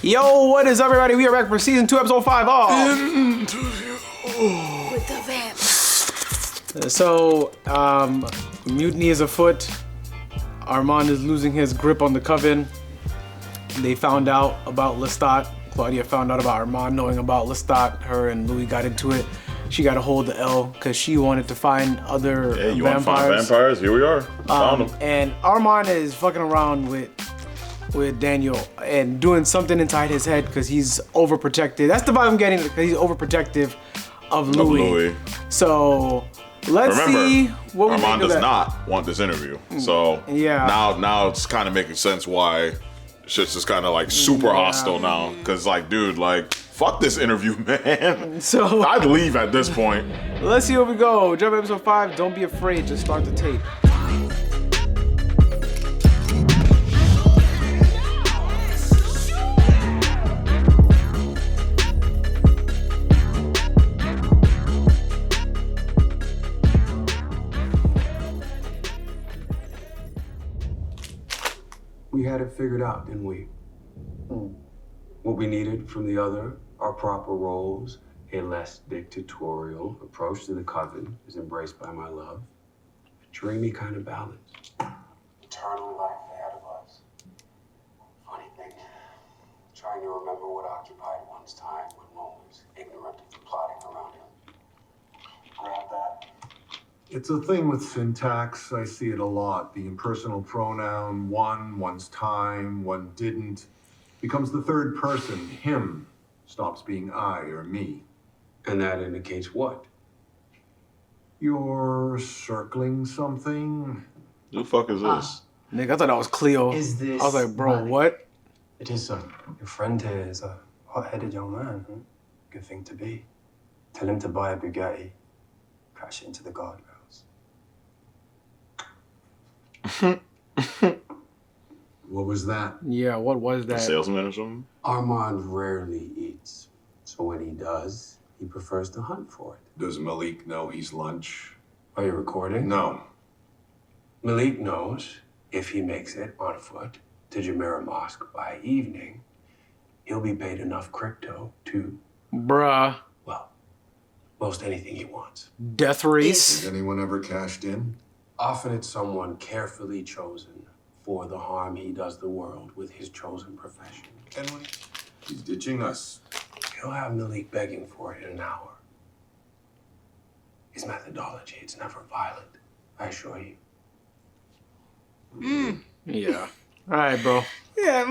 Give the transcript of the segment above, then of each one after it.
Yo, what is up, everybody? We are back for season 2, episode 5 of Interview with the Vamp. So, mutiny is afoot. Armand is losing his grip on the coven. They found out about Lestat. Claudia found out about Armand knowing about Lestat. Her and Louis got into it. She got a hold of L because she wanted to find other vampires. You want to find vampires? Here we are. Found them. And Armand is fucking around with Daniel and doing something inside his head because he's overprotected. That's the vibe I'm getting, because he's overprotective of Louis. So let's see what we Armand think of does that. not want this interview. So yeah, now it's kind of making sense why shit's just kind of like super hostile now. Because like, dude, like, fuck this interview, man. So I'd leave at this point. Let's see where we go. Jump episode 5. Don't be afraid. Just start the tape. We had it figured out, didn't we? What we needed from the other, our proper roles, a less dictatorial approach to the coven is embraced by my love. A dreamy kind of balance. Eternal life ahead of us. Funny thing, trying to remember what occupied one's time when one was ignorant of the plotting around him. Grab that. It's a thing with syntax. I see it a lot. The impersonal pronoun, one, one's time, one didn't, becomes the third person, him, stops being I or me. And that indicates what? You're circling something? Who the fuck is this? Nigga, I thought that was Cleo. Is this I was like, bro, money? what? It is so. Your friend here is a hot-headed young man. Good thing to be. Tell him to buy a Bugatti, crash it into the guardrails. What was that? Yeah, what was A that? salesman or something? Armand rarely eats, so when he does, he prefers to hunt for it. Does Malik know he's lunch? Are you recording? No. Malik knows if he makes it on foot to Jumeirah Mosque by evening, he'll be paid enough crypto to, Bruh. well, most anything he wants. Death race? Has anyone ever cashed in? Often it's someone carefully chosen for the harm he does the world with his chosen profession. And when he's ditching us. He'll have Malik begging for it in an hour. His methodology, it's never violent, I assure you. Yeah. All right, bro. Yeah.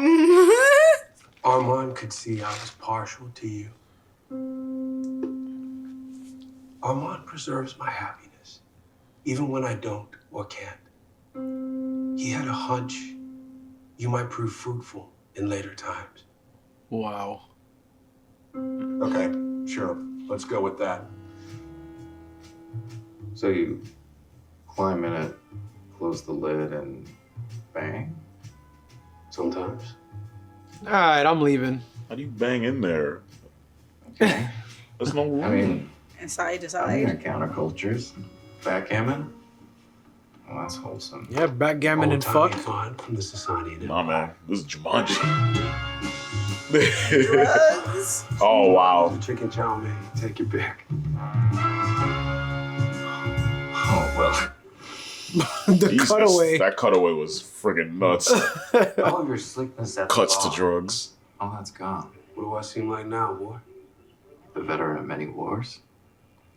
Armand could see I was partial to you. Armand preserves my happiness, even when I don't or can't. He had a hunch you might prove fruitful in later times. Wow. Okay, sure. Let's go with that. So you climb in it, close the lid, and bang? Sometimes. All right, I'm leaving. How do you bang in there? Okay. There's no room. I mean, Inside to I'm in side. countercultures. Backgammon? Well, that's wholesome. Yeah, backgammon and Old-timey fuck. fun from the society. Nah, man. This is Jumanji. Drugs. Oh, wow. Chicken chow mein, take your pick. Oh, well. The Jesus, cutaway. That cutaway was friggin' nuts. All of your slickness at the Cuts to bar. drugs. Oh, that's gone. What do I seem like now, boy? The veteran of many wars.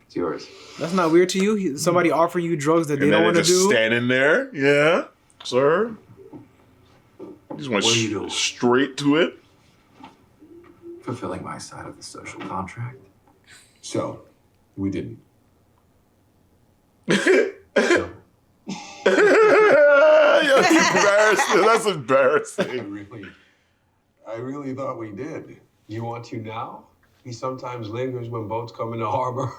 It's yours. That's not weird to you? Somebody offer you drugs that they And don't then want to just do? standing there. Yeah, sir. You just went What are you doing? straight to it. Fulfilling my side of the social contract. So, we didn't. So, Yo, embarrassing. That's embarrassing. I really thought we did. You want to now? He sometimes lingers when boats come into harbor.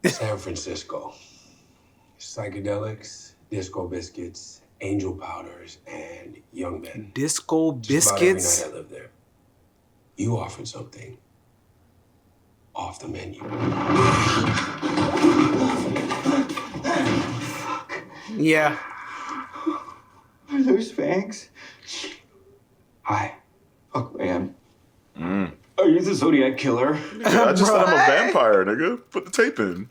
San Francisco. Psychedelics, disco biscuits, angel powders, and young men. Disco Just about every biscuits. night I lived there. You offered something off the menu. Yeah. Are those fangs? Hi. Fuck, man. Are you the Zodiac Killer? I just said I'm a vampire, nigga. Put the tape in.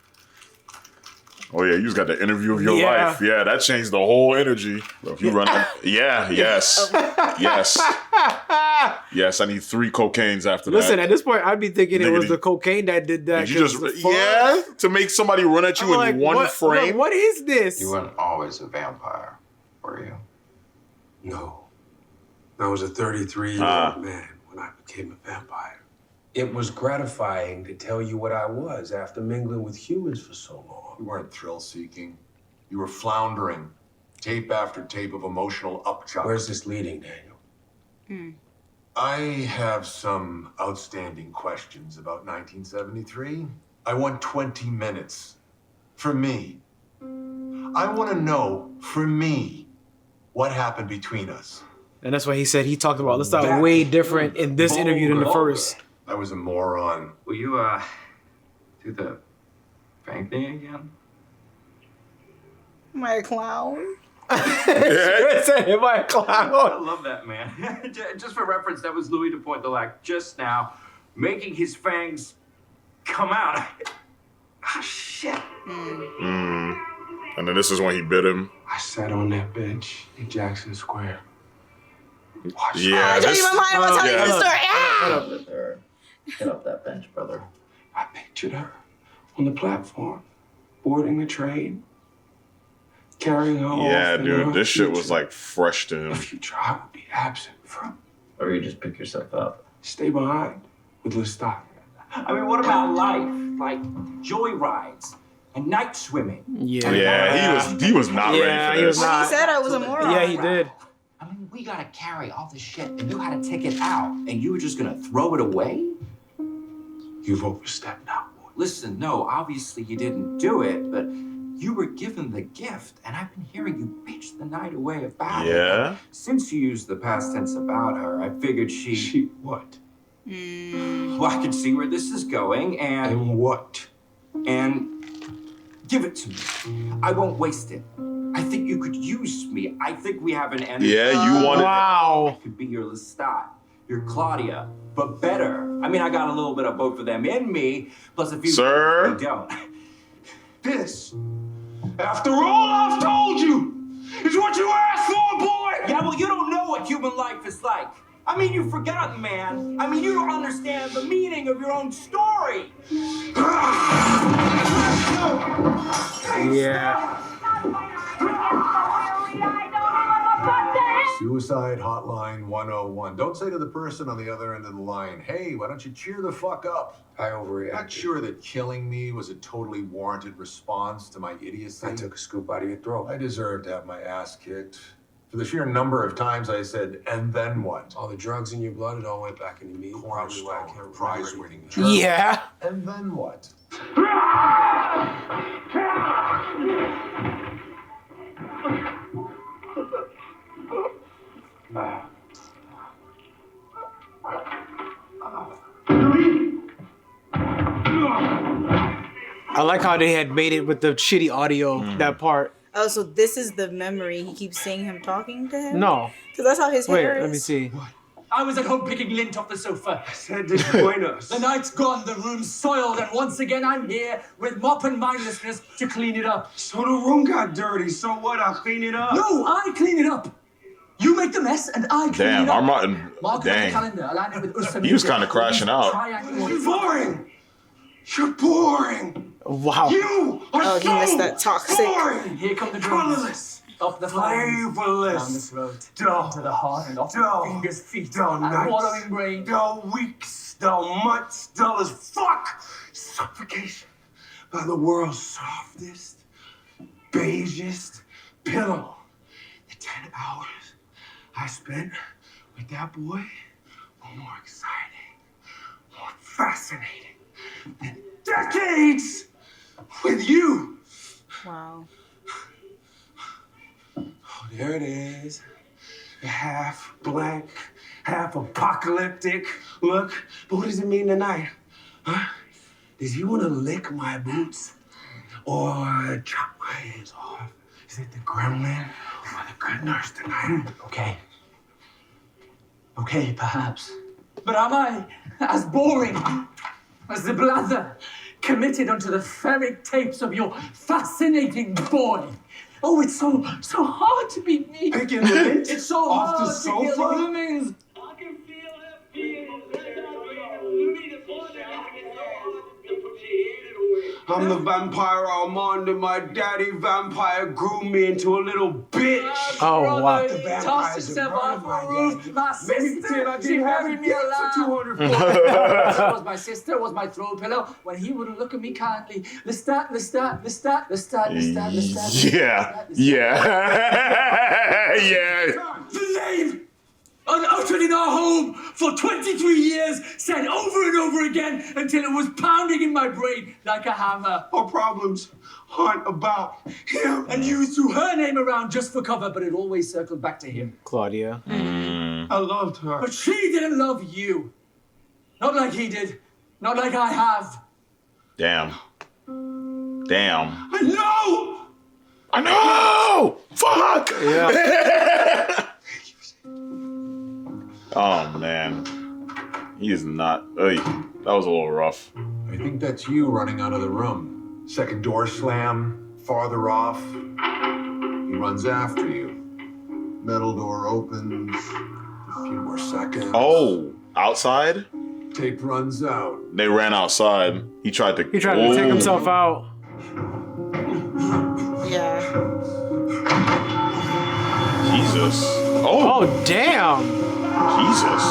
Oh yeah, you just got the interview of your Yeah. life. Yeah, that changed the whole energy. If you run, yes. Yes, I need 3 cocaines after that. Listen, at this point, I'd be thinking it Nigga, was the cocaine that did that. Did you just 'cause fuck. to make somebody run at you I'm in like, one what, frame? What is this? You weren't always a vampire, were you? No. I was a 33-year-old man when I became a vampire. It was gratifying to tell you what I was after mingling with humans for so long. You weren't thrill-seeking. You were floundering. Tape after tape of emotional upchuck. Where's this leading, Daniel? I have some outstanding questions about 1973. I want 20 minutes. For me. I want to know, for me, what happened between us. And that's why he said he talked about Lestat way different in this interview than the first. I was a moron. Will you, do the fang thing again? Am I a clown? Am I a clown? I love that, man. Just for reference, that was Louis DePoint just now, making his fangs come out. Ah, shit. And then this is when he bit him. I sat on that bench in Jackson Square. Yeah, I changed my mind. I'm gonna tell you the story. Get up that bench, brother. I pictured her on the platform, boarding the train, carrying her off. Yeah, in dude, her this shit was future. like fresh to A him. future I would be absent from. Or you just pick yourself up. Stay behind with Lestat. I mean, what about life? Like joyrides and night swimming? Yeah. Yeah, he was not Yeah, ready he for was this. not. He said I was a moron. Yeah, he did. I mean, we gotta carry all this shit and know how to take it out, and you were just gonna throw it away? You've overstepped now, boy. Listen, no, obviously you didn't do it, but you were given the gift, and I've been hearing you bitch the night away about it. Yeah. Since you used the past tense about her, I figured She what? well, I could see where this is going, And what? and give it to me. I won't waste it. I think you could use me. I think we have an enemy. Yeah, you wanted. Wow. Could be your Lestat, your Claudia, but better. I mean, I got a little bit of both of them in me, plus a few Sir? they don't. This, after all I've told you, is what you asked for, boy! Yeah, well, you don't know what human life is like. I mean, you've forgotten, man. I mean, you don't understand the meaning of your own story. Yeah. Suicide Hotline 101. Don't say to the person on the other end of the line, hey, why don't you cheer the fuck up? I overreacted. Not sure that killing me was a totally warranted response to my idiocy. I took a scoop out of your throat. I deserve to have my ass kicked. For the sheer number of times I said, and then what? All the drugs in your blood, it all went back into me. Probably why I can't remember Prize-winning anything. drug. Yeah. And then what? I like how they had made it with the shitty audio, that part. Oh, so this is the memory. He keeps seeing him talking to him? No. Because that's how his Wait, hair is. let me see. I was at home picking lint off the sofa. Said to join us. The night's gone, the room's soiled, and once again I'm here with mop and mindlessness to clean it up. So the room got dirty, so what? I'll clean it up. No, I clean it up. You make the mess, and I clean Damn, it up. Armand. Mark it on the Dang. calendar, align it with Ursa He was Major. kinda crashing out. You're boring! You're boring! Wow. You are Oh, he so missed that toxic. boring! Here come the drums. Colorless! Up the flames, Flavorless! down the throat, Dull. to the heart, and off Dull. the fingers, feet, Dull and nights. wallowing brain. Dull weeks, dull months, dull as fuck! Suffocation by the world's softest, beigest pillow. The 10 hours I spent with that boy were more exciting, more fascinating than decades with you. Wow. Oh, there it is. The half blank, half apocalyptic look. But what does it mean tonight? Huh? Does he want to lick my boots or chop my hands off? Is it the gremlin or the good nurse tonight? Okay, perhaps. But am I as boring as the blather committed unto the ferric tapes of your fascinating boy? Oh, it's so hard to be me. Picking lint It's so off the hard to get sofa? glimmings. I'm the vampire Armand, and my daddy vampire grew me into a little bitch. Oh, wow. The vampires Tossed have himself murdered off my the roof. daddy. My Maybe sister, she she had buried a me dick alive. for 200 That was my sister, was my throw pillow. When he wouldn't look at me kindly. Lestat. Yeah. The name! Unuttered in our home for 23 years, said over and over again until it was pounding in my brain like a hammer. Our problems aren't about him. And you threw her name around just for cover, but it always circled back to him. Claudia. I loved her. But she didn't love you. Not like he did. Not like I have. Damn. I know! I know! Fuck! Yeah. Oh, man. He is not... That was a little rough. I think that's you running out of the room. Second door slam, farther off. He runs after you. Metal door opens. A few more seconds. Oh, outside? Tape runs out. They ran outside. He tried to... He tried to take himself out. Yeah. Jesus. Oh, Oh, damn. Jesus.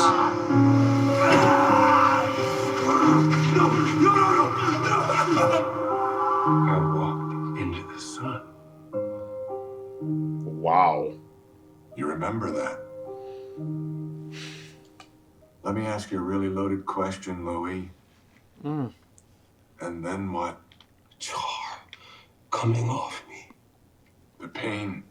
I walked into the sun. Wow. You remember that? Let me ask you a really loaded question, Louis. And then what? Tar coming off me. The pain.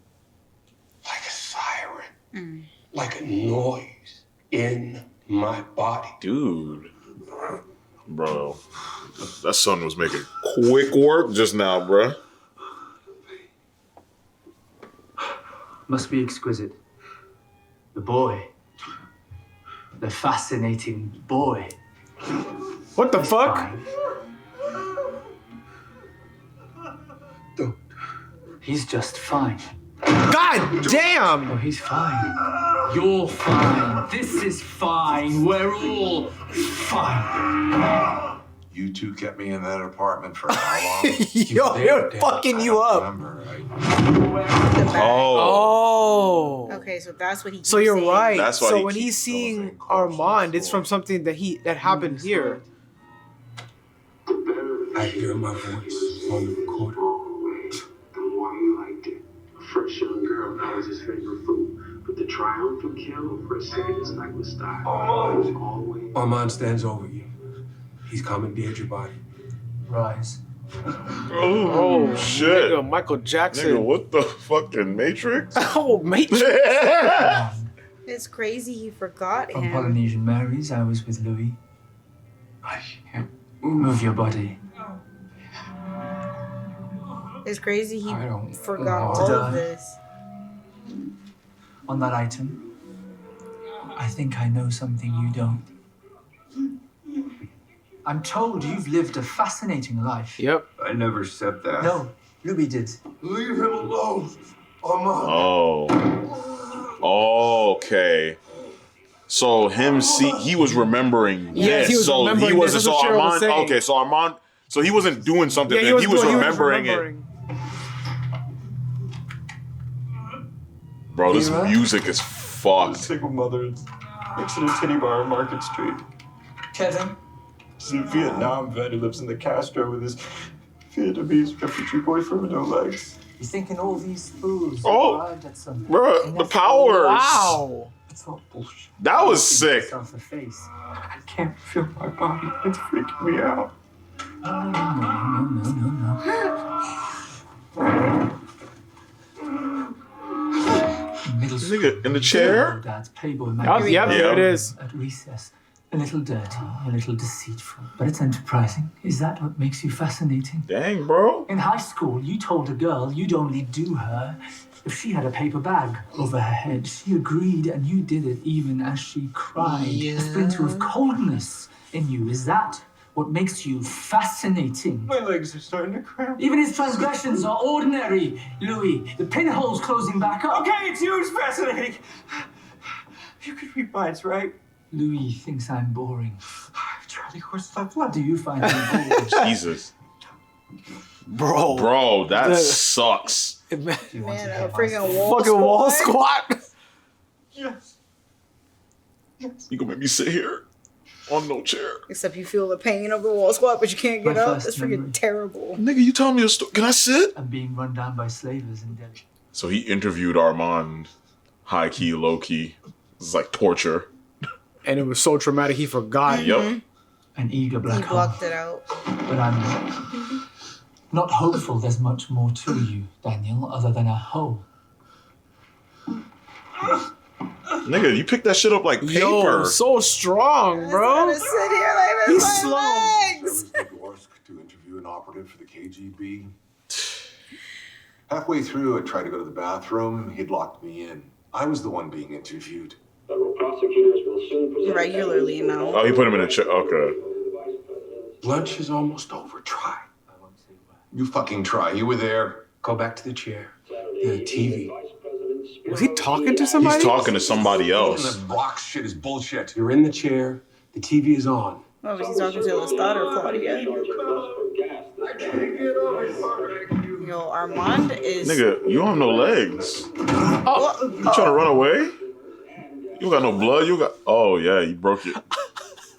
Like a siren. Like a noise in my body. Dude. Bro. That son was making quick work just now, bro. Must be exquisite. The boy. The fascinating boy. What the fuck? Fine. Don't. He's just fine. God Oh, damn! he's fine. You're fine. This is fine. We're all fine. You two kept me in that apartment for how long? Yo, they're fucking you up. Remember, right? The bag. Oh. Oh. Okay, so that's what he. So keeps you're saying. right. That's why so he when he's keeps seeing Armand, it's from something that happened here. I hear my voice on the recorder. The more he liked it. A fresh young girl, that was his favorite food. But the triumphant kill for a sadist like Lestat was always. Armand stands over you. He's commandeered your body. Rise. Oh, shit. Nigga, Michael Jackson. Nigga, what the fucking Matrix? Oh, Matrix. It's crazy he forgot From him. Polynesian Marys, I was with Louis. I can't. Move your body. It's crazy he I don't forgot want all to of die. this. On that item, I think I know something you don't. I'm told you've lived a fascinating life. Yep. I never said that. No, Louis did. Leave him alone. Armand. Oh. Okay. So he was remembering Yes, this. he was so remembering he was this. so That's what Cheryl was Armand. saying. Okay, so Armand. So he wasn't doing something. Yeah, he was remembering it. Bro, this Hero? music is fucked. Single mother next to the titty bar on Market Street. Kevin, She's a Vietnam vet who lives in the Castro with his Vietnamese refugee boyfriend with no legs. You thinking all these fools Oh, arrived at some bruh, the powers. Wow. It's all bullshit. That was sick. Yourself a face. I can't feel my body. It's freaking me out. No. Middle school. Nigga, in the chair? Dad's Playboy Yep, magazine. yep, there it is. At recess. A little dirty, a little deceitful, but it's enterprising. Is that what makes you fascinating? Dang, bro. In high school, you told a girl you'd only do her if she had a paper bag over her head. She agreed, and you did it even as she cried. A splinter of coldness in you. Is that what makes you fascinating? My legs are starting to cramp. Even his transgressions are ordinary, Louis. The pinhole's closing back up. Okay, it's you who's fascinating. You could read minds, right? Louis thinks I'm boring. Charlie, what's that blood? Do you find me boring? Jesus. Bro. Bro, that sucks. Do you want Man, to a hear my freaking wall Fucking wall squat. squat. Yes. You gonna make me sit here on no chair. Except you feel the pain of the wall squat, but you can't get My up. first That's freaking memory. terrible. Nigga, you telling me a story? Can I sit? I'm being run down by slavers in Delhi. So he interviewed Armand, high key, low key. It's like torture. And it was so traumatic he forgot. Yup. An eager He black hole. blocked it out. But I'm not hopeful there's much more to you, Daniel, other than a hole. Nigga, you picked that shit up like paper. Yo, so strong, bro. Just sit here like He's this. slow. My legs. I was to interview an operative for the KGB. Halfway through, I tried to go to the bathroom. He'd locked me in. I was the one being interviewed. Federal prosecutors will soon present Regularly now. Oh, he put him in a chair. Okay. Lunch is almost over. Try. You fucking try. You were there. Go back to the chair. The TV. Was he talking to somebody? He's talking to somebody else. This box shit is bullshit. You're in the chair. The TV is on. Oh, was he talking to Lestat or Claudia? I can't get up. Yo, Armand is. Nigga, you don't have no legs. Oh, you trying to run away? You got no blood. You got. Oh yeah, you broke it.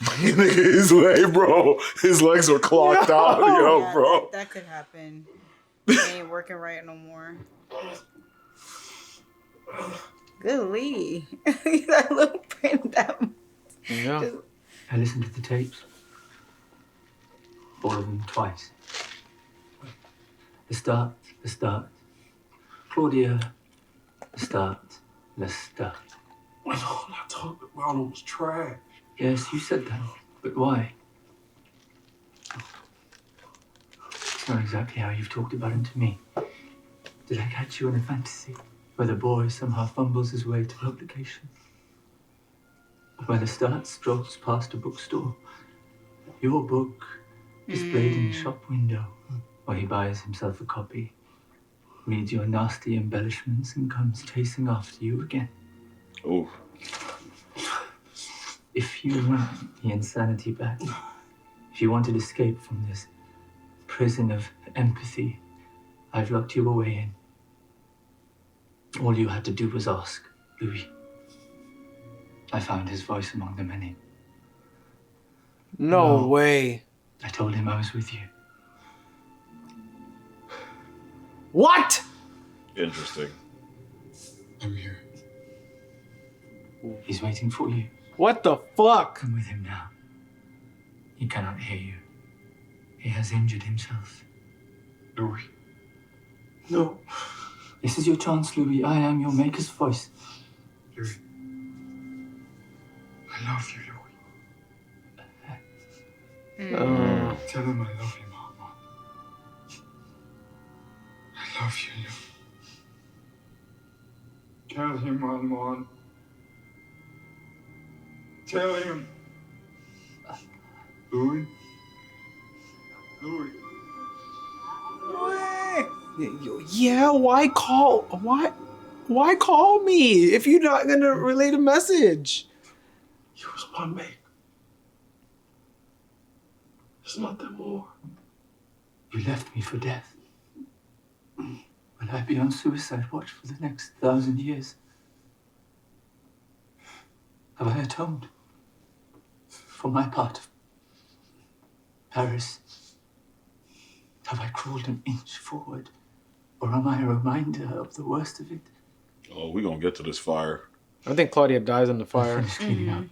Nigga, his leg, bro. His legs were clocked out. Yo, Yeah, bro. that could happen. He ain't working right no more. Good lady. That little print that. Yeah. I listened to the tapes. All of them twice. The start. Claudia, the start. When all I talked about was trash. Yes, you said that. But why? It's not exactly how you've talked about him to me. Did I catch you in a fantasy where the boy somehow fumbles his way to publication? Where the start strolls past a bookstore? Your book displayed in the shop window, where he buys himself a copy, reads your nasty embellishments, and comes chasing after you again. Ooh. If you want the insanity back, if you want to escape from this prison of empathy I've locked you away in, all you had to do was ask, Louis. I found his voice among the many. No way. I told him I was with you. What? Interesting. I'm here. He's waiting for you. What the fuck? Come with him now. He cannot hear you. He has injured himself. Louis. No. This is your chance, Louis. I am your maker's voice. Louis. I love you, Louis. Tell him I love him, Mama. I love you, Louis. Tell him, Armand. Tell him. Louis. Louis. Yeah, why call me if you're not gonna relay a message? You was my mate. There's nothing more. You left me for death. Will I be on suicide watch for the next 1,000 years? Have I atoned for my part of Paris? Have I crawled an inch forward Or am I a reminder of the worst of it? Oh, we gonna get to this fire. I think Claudia dies in the fire. Finish cleaning up.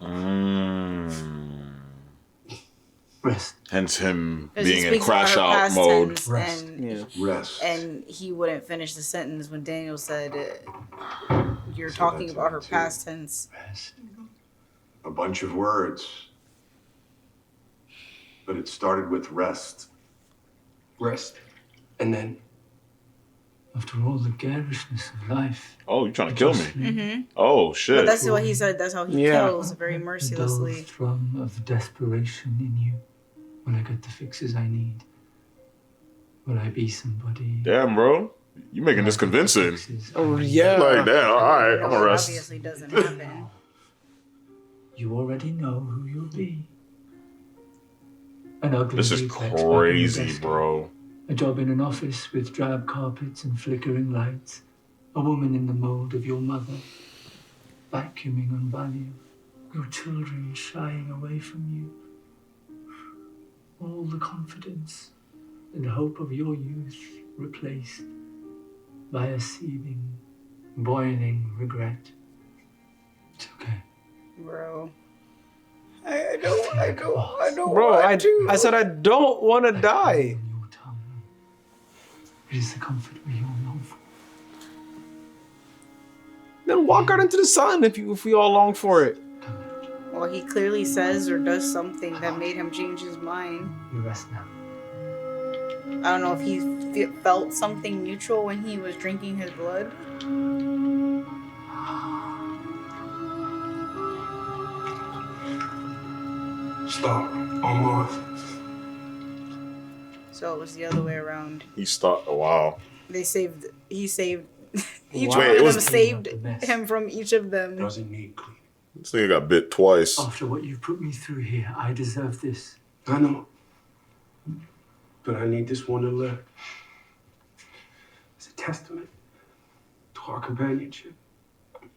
Rest. Hence him 'Cause being he in speaks about crash her out past mode. tense Rest. and Rest. and he wouldn't finish the sentence when Daniel said, "You're So talking that's about her it, too. past tense." Rest. A bunch of words. But it started with rest. Rest. And then After all the garishness of life, Oh, you trying to kill me? Mm-hmm. Oh But shit. that's what he said. That's how he Yeah. kills very the dull mercilessly. thrum of desperation in you. Will I get the fixes I need? Will I be somebody? Damn, bro. You making this convincing. Oh, yeah. Like, damn, all right, No, I'm gonna it rest. obviously doesn't happen. You already know who you'll be. An ugly This is reflex back in the crazy, desk. bro. A job in an office with drab carpets and flickering lights. A woman in the mold of your mother. Vacuuming on value. Your children shying away from you. All the confidence and hope of your youth replaced by a seething, boiling regret. It's okay. Bro. I don't Bro, I said I don't want to die. On your tongue. It is the comfort we all long for. Then walk out into the sun if we all long for it. Well, he clearly says or does something that made him change his mind. You rest now. I don't know if he felt something neutral when he was drinking his blood. stop. Almost. So it was the other way around. He stopped. Oh, wow. He saved each Wow. one Wait, it of was- them saved him from each of them. Doesn't need cleaning. This nigga got bit twice. After what you've put me through here, I deserve this. I know. But I need this one to live. It's a testament to our companionship.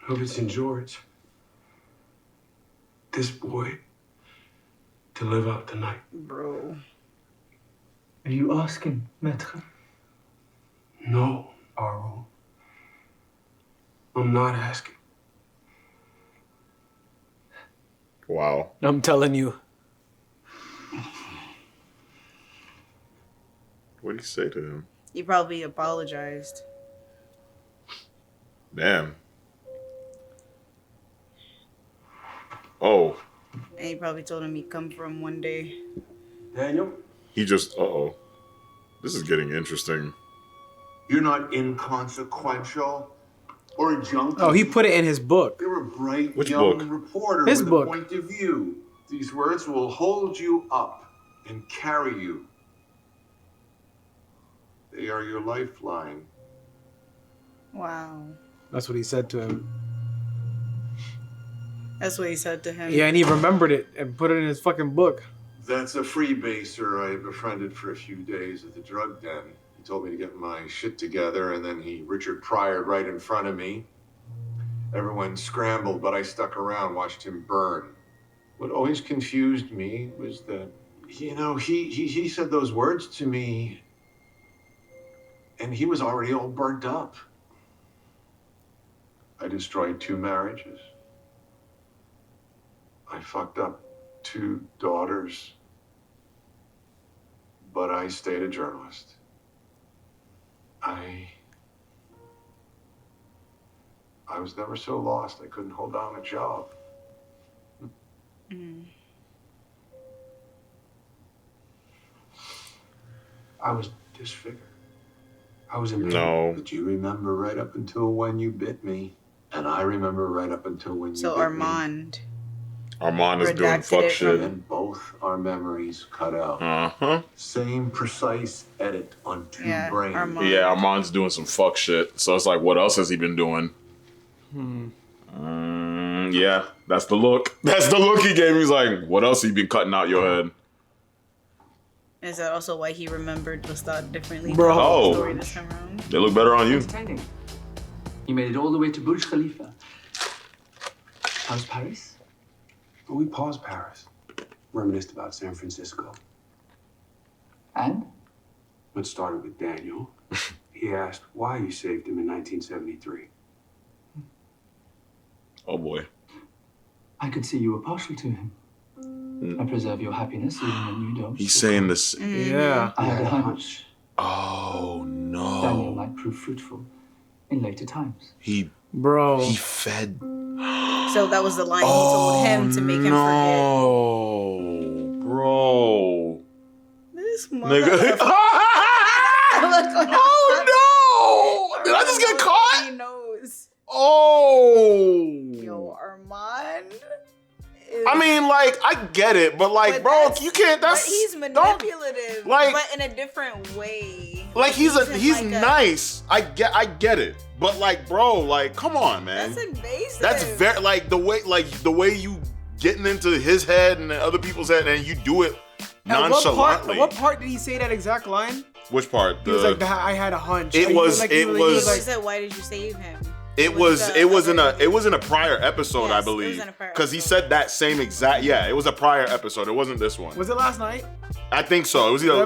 Of its endurance. This boy to live out the night. Bro. Are you asking, Maître? No, Aro. I'm not asking. Wow. I'm telling you. What did he say to him? He probably apologized. Damn. Oh, And he probably told him he'd come for him one day. Daniel, he just. Uh-oh. This is getting interesting. You're not inconsequential or a junkie. Oh, he put it in his book. You're a bright Which young book? reporter His with book. a point of view. These words will hold you up and carry you. They are your lifeline. Wow. That's what he said to him. That's what he said to him. Yeah, and he remembered it and put it in his fucking book. That's a freebaser I befriended for a few days at the drug den. He told me to get my shit together, and then he Richard Pryored right in front of me. Everyone scrambled, but I stuck around, watched him burn. What always confused me was that, he said those words to me, and he was already all burnt up. I destroyed 2 marriages. I fucked up 2 daughters. But I stayed a journalist. I was never so lost I couldn't hold down a job. I was disfigured. I was in pain. No. But you remember right up until when you bit me. And I remember right up until when you So bit me. Armand. Armand is doing Redacted fuck it shit. And both our memories cut out. Uh-huh. Same precise edit on 2 Yeah, brains. Armand. Yeah, Armand's doing some fuck shit. So it's like, what else has he been doing? Yeah, that's the look. That's the look he gave me. He's like, what else he been cutting out your head? Is that also why he remembered Lestat differently? Bro. than the Oh. story this time around? They look better on you. Entertaining. You made it all the way to Burj Khalifa. How's Paris? We paused Paris. Reminisced about San Francisco. And? It started with Daniel. He asked why you saved him in 1973. Oh boy. I could see you were partial to him. I preserve your happiness even when you don't. He's saying this. Yeah. I had a hunch Oh no. Daniel might prove fruitful in later times. He fed. So that was the line he told him to make him forget. Oh, bro. This Nigga. Oh no! Did I just get caught? He knows. Oh. Yo, Armand. I mean, like, I get it, but like, bro, you can't. But That's he's manipulative, like, but in a different way. like he's like nice. I get it, but like, bro, like, come on, man. That's invasive. That's very like the way you getting into his head and other people's head, and you do it nonchalantly. What part did he say that exact line? Which part? He was like, I had a hunch. It was. He said, "Why did you save him?" It was in a prior episode, I believe, because he said that same exact. Yeah, it was a prior episode. It wasn't this one. Was it last night? I think so. It was either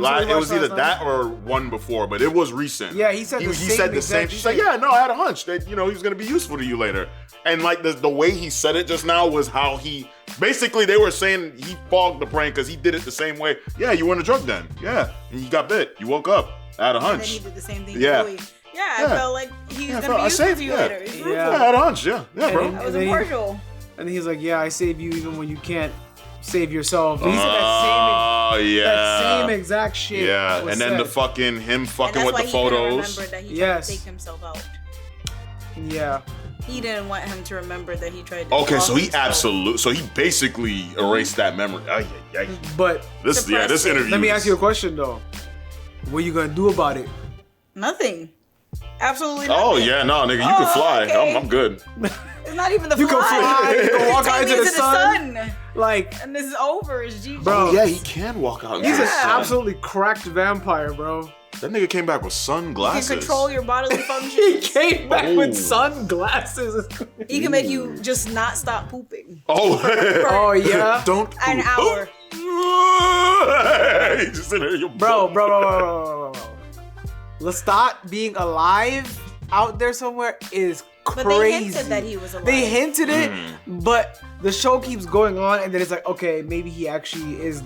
that or one before, but it was recent. Yeah, he said he said the same. She's like, yeah, no, I had a hunch that he was gonna be useful to you later. And like the way he said it just now was how he basically they were saying he fogged the brain because he did it the same way. Yeah, you were in a drug den. Yeah, and you got bit. You woke up. I had a hunch. And then he did the same thing. Yeah. To Louis. Yeah, I felt like he was gonna be useful to you later. Yeah, I had a hunch. Yeah, bro. I was impartial. And then he's like, yeah, I save you even when you can't save yourself. And he said that same exact shit. Yeah, and then the fucking him fucking with the photos. He that he tried to take himself out. Yeah. He didn't want him to remember that he tried to. Okay, so he basically erased that memory. But this interview. Let me ask you a question though. What are you gonna do about it? Nothing. Absolutely nothing. Oh yeah, no, nigga, you can fly. Okay. I'm good. It's not even the you fly. Can fly. You can walk out into the sun. Like, and this is over. It's GG. Bro, yeah, he can walk out. He's an absolutely cracked vampire, bro. That nigga came back with sunglasses. He can control your bodily functions. He came back with sunglasses. He can make you just not stop pooping. Oh yeah. Don't poop. An hour. He just in there, your bro. Lestat being alive out there somewhere is crazy. But they hinted that he was alive. They hinted it, but the show keeps going on, and then it's like, okay, maybe he actually is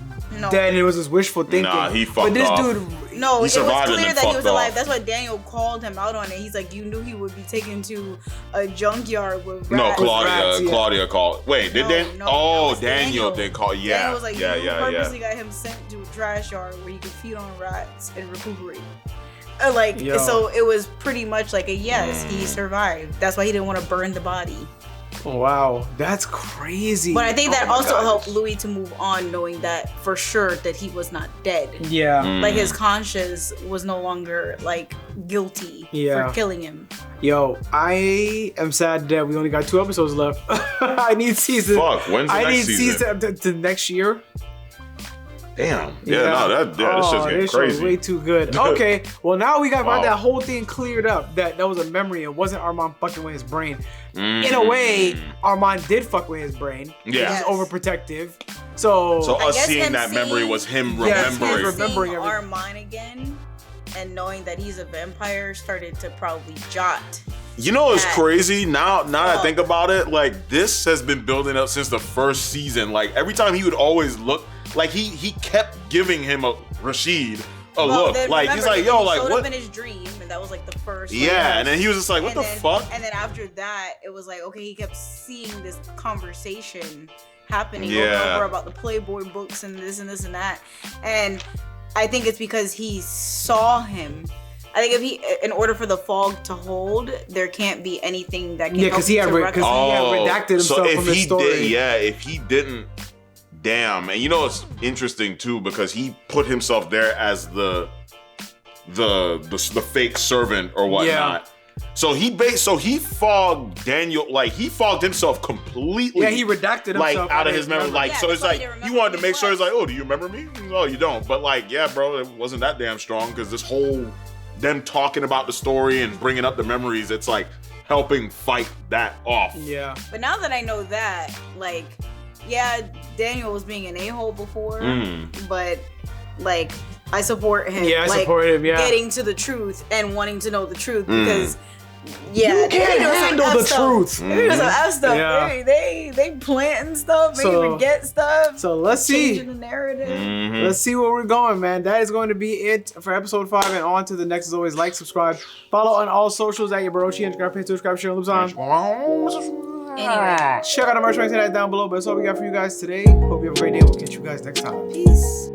dead, and it was just wishful thinking. Nah, he fucked But this off. dude, no, it was clear that he was alive. Off. That's why Daniel called him out on it. He's like, you knew he would be taken to a junkyard with rats. No, Claudia called. Wait, did no, Daniel did call. Yeah, Daniel was like, yeah. Purposely got him sent to a trash yard where he could feed on rats and recuperate. So it was pretty much like a yes, he survived. That's why he didn't want to burn the body. Oh, wow, that's crazy. But I think that also helped Louis to move on, knowing that for sure that he was not dead. Yeah. Like his conscience was no longer like guilty for killing him. Yo, I am sad that we only got 2 episodes left. I need season. Fuck, when's the next season? I need season to next year. Damn. This shit's getting crazy. Way too good. Okay, well now we got that whole thing cleared up. That was a memory. It wasn't Armand fucking with his brain. In a way, Armand did fuck with his brain. Yeah. He's overprotective. So us seeing that memory was him remembering Armand again, and knowing that he's a vampire started to probably jot. You know what's crazy? Now that I think about it, like this has been building up since the first season. Like every time he would always look. Like he kept giving him Rashid a look. Like he's like, yo, like what? what? Up in his dream, and that was like the first. Yeah, and then he was just like, what the fuck? And then after that, it was like, okay, he kept seeing this conversation happening over and over about the Playboy books and this and this and that. And I think it's because he saw him. I think in order for the fog to hold, there can't be anything that can help because he had redacted himself from his story. If he didn't. Damn, and you know it's interesting too because he put himself there as the fake servant or whatnot. So he fogged Daniel, like he fogged himself completely. Yeah, he redacted himself out of his memory. Like so, it's like he wanted to make sure it's like, oh, do you remember me? No, you don't. But like, yeah, bro, it wasn't that damn strong because this whole them talking about the story and bringing up the memories, it's like helping fight that off. Yeah. But now that I know that, like. Yeah, Daniel was being an a-hole before, but like I support him. Yeah, I support him. Yeah, getting to the truth and wanting to know the truth because. Yeah, you can't handle the truth. They do some F stuff. Yeah. They planting stuff, maybe forget stuff. So let's see. Changing the narrative. Let's see where we're going, man. That is going to be it for episode 5 and on to the next. As always, like, subscribe, follow on all socials at YaBoyRoshi, Instagram, page, subscribe, share, loops on. Anyway, check out our merch down below. But that's all we got for you guys today. Hope you have a great day. We'll catch you guys next time. Peace.